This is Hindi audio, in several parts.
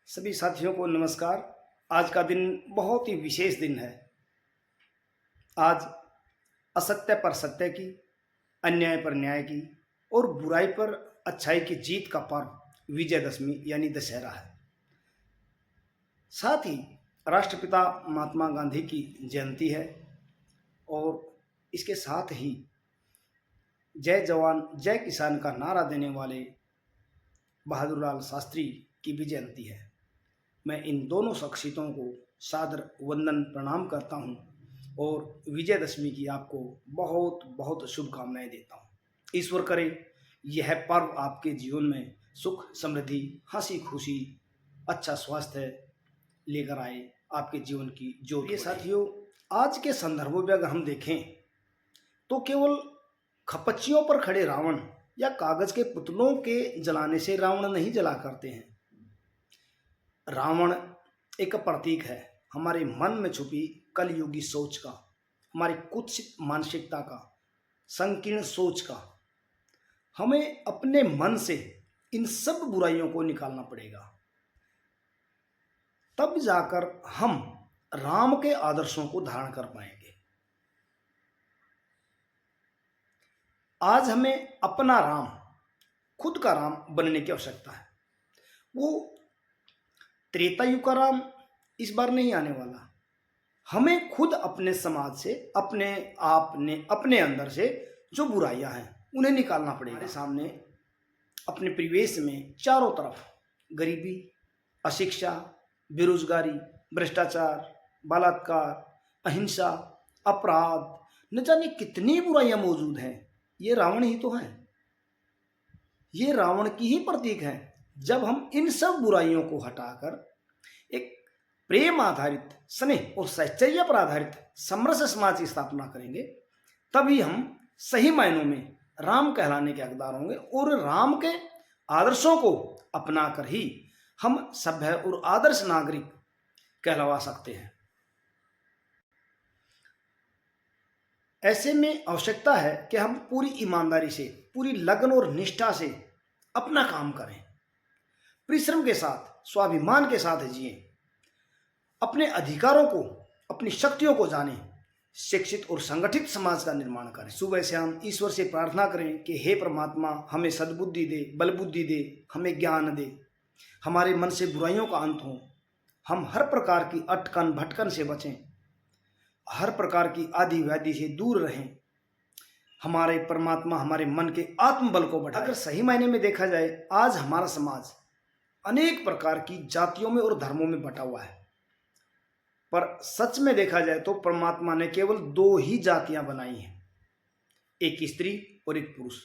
सभी साथियों को नमस्कार। आज का दिन बहुत ही विशेष दिन है। आज असत्य पर सत्य की, अन्याय पर न्याय की और बुराई पर अच्छाई की जीत का पर्व विजयदशमी यानी दशहरा है। साथ ही राष्ट्रपिता महात्मा गांधी की जयंती है और इसके साथ ही जय जवान जय किसान का नारा देने वाले बहादुर लाल शास्त्री की भी जयंती है। मैं इन दोनों शख्सियतों को सादर वंदन प्रणाम करता हूं और विजयदशमी की आपको बहुत बहुत शुभकामनाएं देता हूं। ईश्वर करे यह पर्व आपके जीवन में सुख समृद्धि, हंसी खुशी, अच्छा स्वास्थ्य लेकर आए, आपके जीवन की ज्योति। ये साथियों, आज के संदर्भों में अगर हम देखें तो केवल खपच्चियों पर खड़े रावण या कागज के पुतलों के जलाने से रावण नहीं जला करते हैं। रावण एक प्रतीक है हमारे मन में छुपी कलयुगी सोच का, हमारी कुत्सित मानसिकता का, संकीर्ण सोच का। हमें अपने मन से इन सब बुराइयों को निकालना पड़ेगा, तब जाकर हम राम के आदर्शों को धारण कर पाएंगे। आज हमें अपना राम, खुद का राम बनने की आवश्यकता है। वो त्रेता युग का राम इस बार नहीं आने वाला। हमें खुद अपने समाज से, अपने आप ने, अपने अंदर से जो बुराइयां हैं उन्हें निकालना पड़ेगा। हमारे सामने अपने परिवेश में चारों तरफ गरीबी, अशिक्षा, बेरोजगारी, भ्रष्टाचार, बलात्कार, अहिंसा, अपराध, न जाने कितनी बुराइयां मौजूद हैं। ये रावण ही तो हैं, ये रावण की ही प्रतीक हैं। जब हम इन सब बुराइयों को हटाकर एक प्रेम आधारित, स्नेह और सच्चाई पर आधारित समरस समाज की स्थापना करेंगे, तभी हम सही मायनों में राम कहलाने के हकदार होंगे और राम के आदर्शों को अपनाकर ही हम सभ्य और आदर्श नागरिक कहलवा सकते हैं। ऐसे में आवश्यकता है कि हम पूरी ईमानदारी से, पूरी लगन और निष्ठा से अपना काम करें, परिश्रम के साथ, स्वाभिमान के साथ जिएं, अपने अधिकारों को, अपनी शक्तियों को जानें, शिक्षित और संगठित समाज का निर्माण करें। सुबह से हम ईश्वर से प्रार्थना करें कि हे परमात्मा, हमें सद्बुद्धि दे, बल बुद्धि दे, हमें ज्ञान दे, हमारे मन से बुराइयों का अंत हो, हम हर प्रकार की अटकन भटकन से बचें, हर प्रकार की आदि व्याधि से दूर रहें, हमारे परमात्मा हमारे मन के आत्मबल को बढ़ाए। अगर सही मायने में देखा जाए, आज हमारा समाज अनेक प्रकार की जातियों में और धर्मों में बटा हुआ है, पर सच में देखा जाए तो परमात्मा ने केवल दो ही जातियां बनाई हैं, एक स्त्री और एक पुरुष,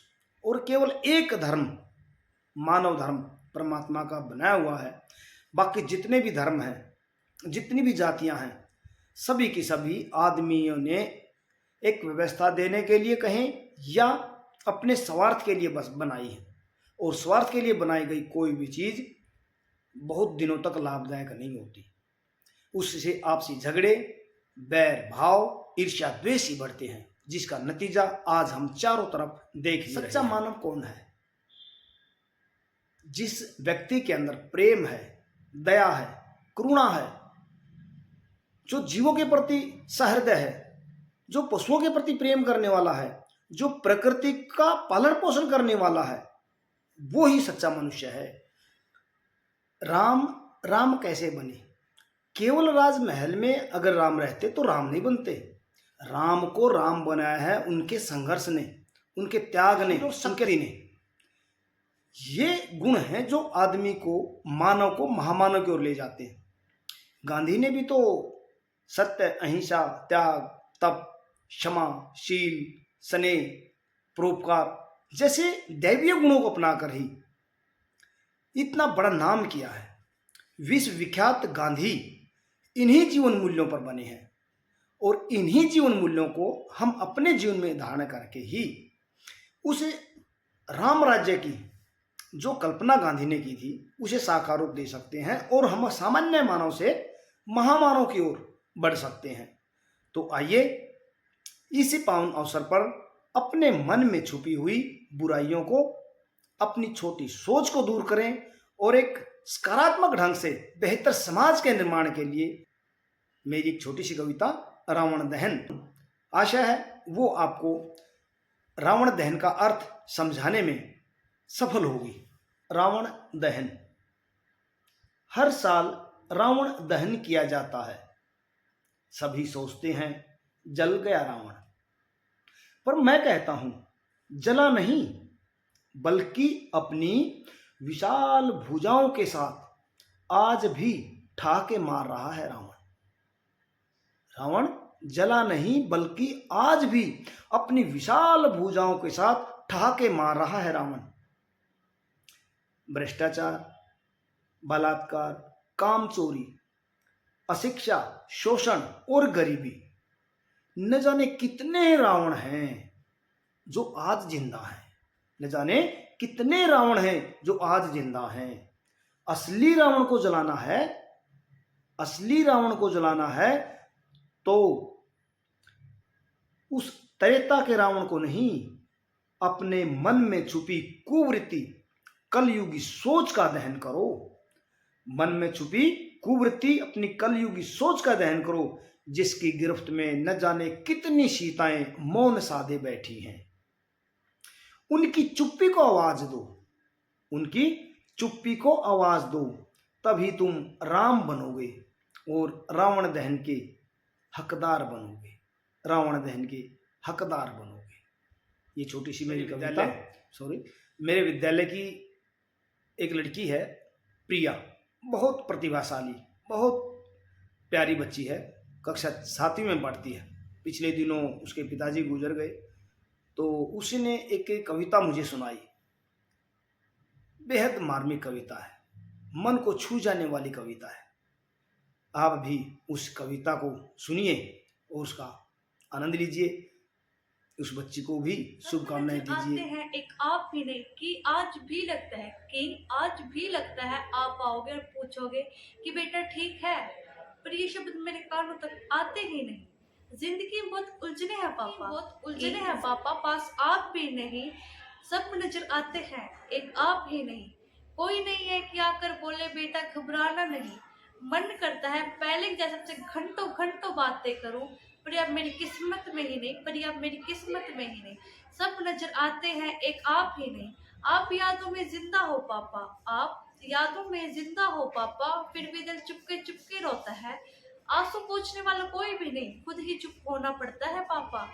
और केवल एक धर्म, मानव धर्म परमात्मा का बनाया हुआ है। बाकी जितने भी धर्म हैं, जितनी भी जातियां हैं, सभी की सभी आदमियों ने एक व्यवस्था देने के लिए कहें या अपने स्वार्थ के लिए बस बनाई है, और स्वार्थ के लिए बनाई गई कोई भी चीज बहुत दिनों तक लाभदायक नहीं होती। उससे आपसी झगड़े, बैर भाव, ईर्ष्या द्वेष ही बढ़ते हैं, जिसका नतीजा आज हम चारों तरफ देख ही रहे हैं। सच्चा मानव कौन है? जिस व्यक्ति के अंदर प्रेम है, दया है, करुणा है, जो जीवों के प्रति सहृदय है, जो पशुओं के प्रति प्रेम करने वाला है, जो प्रकृति का पालन पोषण करने वाला है, वो ही सच्चा मनुष्य है। राम कैसे बने? केवल राजमहल में अगर राम रहते तो राम नहीं बनते। राम को राम बनाया है उनके संघर्ष ने, उनके त्याग ने, उनके ने। ये गुण हैं जो आदमी को, मानव को महामानव की ओर ले जाते हैं। गांधी ने भी तो सत्य, अहिंसा, त्याग, तप, क्षमा, शील, स्नेह, परोपकार जैसे दैवीय गुणों को अपनाकर ही इतना बड़ा नाम किया है। विश्व विख्यात गांधी इन्हीं जीवन मूल्यों पर बने हैं, और इन्हीं जीवन मूल्यों को हम अपने जीवन में धारण करके ही उस राम राज्य की जो कल्पना गांधी ने की थी उसे साकार रूप दे सकते हैं, और हम सामान्य मानव से महामानव की ओर बढ़ सकते हैं। तो आइए इसी पावन अवसर पर अपने मन में छुपी हुई बुराइयों को, अपनी छोटी सोच को दूर करें और एक सकारात्मक ढंग से बेहतर समाज के निर्माण के लिए मेरी एक छोटी सी कविता रावण दहन। आशा है वो आपको रावण दहन का अर्थ समझाने में सफल होगी। रावण दहन। हर साल रावण दहन किया जाता है। सभी सोचते हैं जल गया रावण, पर मैं कहता हूं जला नहीं, बल्कि अपनी विशाल भुजाओं के साथ आज भी ठाके मार रहा है रावण। रावण जला नहीं, बल्कि आज भी अपनी विशाल भुजाओं के साथ ठहाके मार रहा है रावण। भ्रष्टाचार, बलात्कार, कामचोरी, अशिक्षा, शोषण और गरीबी, न जाने कितने रावण हैं जो आज जिंदा हैं। न जाने कितने रावण हैं जो आज जिंदा हैं। असली रावण को जलाना है, असली रावण को जलाना है तो उस त्रेता के रावण को नहीं, अपने मन में छुपी कुवृत्ति कलयुगी सोच का दहन करो। मन में छुपी कुवृत्ति अपनी कलयुगी सोच का दहन करो, जिसकी गिरफ्त में न जाने कितनी सीताएं मौन साधे बैठी हैं। उनकी चुप्पी को आवाज दो, उनकी चुप्पी को आवाज दो, तभी तुम राम बनोगे और रावण दहन के हकदार बनोगे। रावण दहन के हकदार बनोगे। ये छोटी सी मेरी कविता, मेरे विद्यालय की एक लड़की है प्रिया, बहुत प्रतिभाशाली, बहुत प्यारी बच्ची है, कक्षा 7वीं में पढ़ती है। पिछले दिनों उसके पिताजी गुजर गए, तो उसने एक कविता मुझे सुनाई। बेहद मार्मिक कविता है, मन को छू जाने वाली कविता है। आप भी उस कविता को सुनिए और उसका आनंद लीजिए। उस बच्ची को भी शुभकामनाएं दीजिए। हैं एक आप ही नहीं कि आज भी लगता है कि आज भी लगता है आप आओगे और पूछोगे कि बेटा ठीक है, पर ये शब्द मेरे कानों तक आते ही नहीं। जिंदगी में बहुत उलझने हैं पापा, बहुत उलझने हैं पापा, पास आप भी नहीं, सब नजर आते हैं एक आप ही नहीं। कोई नहीं है कि आकर बोले बेटा घबराना नहीं। मन करता है पहले जैसे सबसे घंटों घंटों बातें करूं, पर अब मेरी किस्मत में ही नहीं, पर अब मेरी किस्मत में ही नहीं। सब नजर आते हैं एक आप ही नहीं। आप यादों में जिंदा हो पापा, आप यादों में जिंदा हो पापा, फिर भी दिल चुपके चुपके रोता है। आंसू पूछने वाला कोई भी नहीं, खुद ही चुप होना पड़ता है पापा।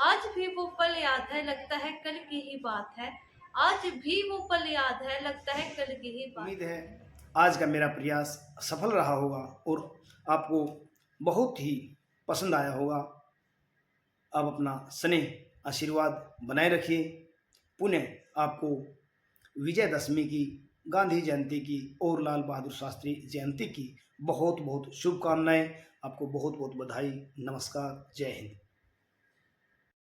आज भी वो पल याद है, लगता है कल की ही बात है। आज भी वो पल याद है, लगता है कल की ही बात। उम्मीद है आज का मेरा प्रयास सफल रहा होगा और आपको बहुत ही पसंद आया होगा। आप अपना स्नेह आशीर्वाद बनाए रखिए। पुनः आपको विजयदशमी की, गांधी जयंती की और लाल बहादुर शास्त्री जयंती की बहुत बहुत शुभकामनाएं। आपको बहुत बहुत बधाई। नमस्कार, जय हिंद।